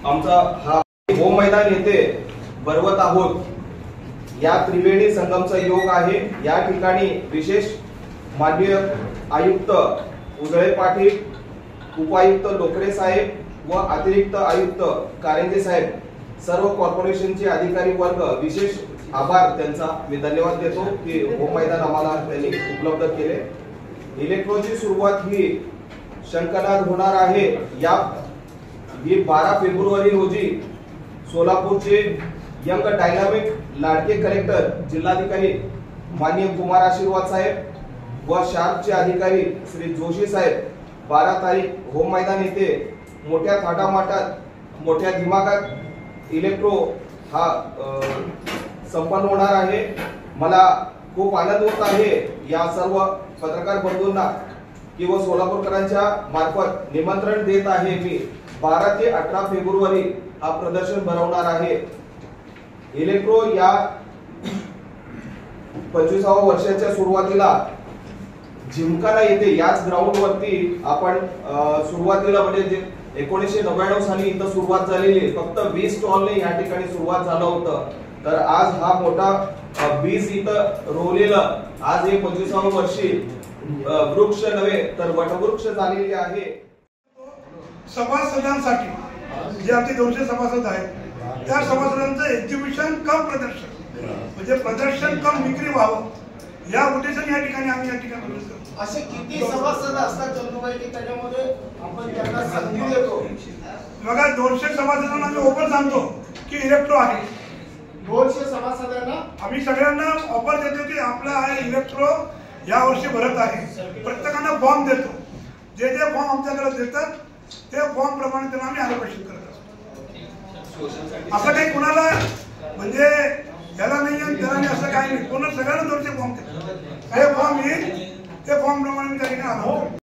आमचा हा होम मैदान येथे भरवत आहोत। या त्रिवेणी संगमचा योग आहे। या ठिकाणी विशेष माननीय आयुक्त उजळे पाटील, उपायुक्त लोकरे साहेब व अतिरिक्त आयुक्त कारंजे साहेब, सर्व कॉर्पोरेशनचे अधिकारी वर्ग, विशेष आभार त्यांचा मी धन्यवाद देतो की होम मैदान आम्हाला त्यांनी उपलब्ध केले। इलेक्ट्रोची सुरुवात ही शंकरनाथ होणार आहे। या 12 फेब्रुवारी रोजी सोलापूरचे यंग डायनामिक लाडके कलेक्टर जिल्हाधिकारी माननीय कुमार आशीर्वाद साहेब व शार्पचे अधिकारी श्री जोशी साहेब 12 तारीख होम मैदान येथे मोठ्या थाटामाटात मोठ्या दिमागात इलेक्ट्रो हा संपन्न होणार आहे। मला खूप आनंद होत आहे या सर्व पत्रकार बंधूंना किंवा सोलापूरकरांच्या मार्फत निमंत्रण देत आहे मी 12 ते 18 फेब्रुवारी हा प्रदर्शन भरवणार आहे। इलेक्ट्रो या 25व्या वर्षाच्या सुरुवातीला जिमखाना येथे याच ग्राउंड वरती आपण सुरुवातीला म्हणजे 1999 साली इथं सुरुवात झालेली, फक्त 20 स्टॉलने या ठिकाणी सुरुवात झालं होतं। तर आज हा मोठा 20 इथं रोवलेलं आज हे 25व्या वर्षी वृक्ष नव्हे तर वटवृक्ष झालेले आहे। सभासदांसाठी जे आमचे 200 सभासद आहेत त्या सभासदांचं एक्झिबिशन कम प्रदर्शन म्हणजे प्रदर्शन कम विक्री व्हावं या उद्देशाने या ठिकाणी आम्ही या ठिकाणी असे किती सभासद असतात चंदूबाई की त्याच्यामध्ये आपण त्यांना संधी देतो? बघा 200 सभासदांना आम्ही ओपन सांगतो की इलेक्ट्रो आहे। 200 सभासदांना आम्ही सगळ्यांना ऑफर देतो की आपला हा इलेक्ट्रो या वर्षी भरत आहे। प्रत्येकाला फॉर्म देतो, जे जे फॉर्म आमच्याकडे देतात ते फॉर्म प्रमाणे त्यांना आम्ही अलोकेशन करत असतो। असं काही कोणाला म्हणजे याला नाही आणि त्याला नाही असं काही नाही, कोणा सगळ्यांना 200 फॉर्म देतो। हे फॉर्म येईल ते फॉर्म प्रमाणे त्या ठिकाणी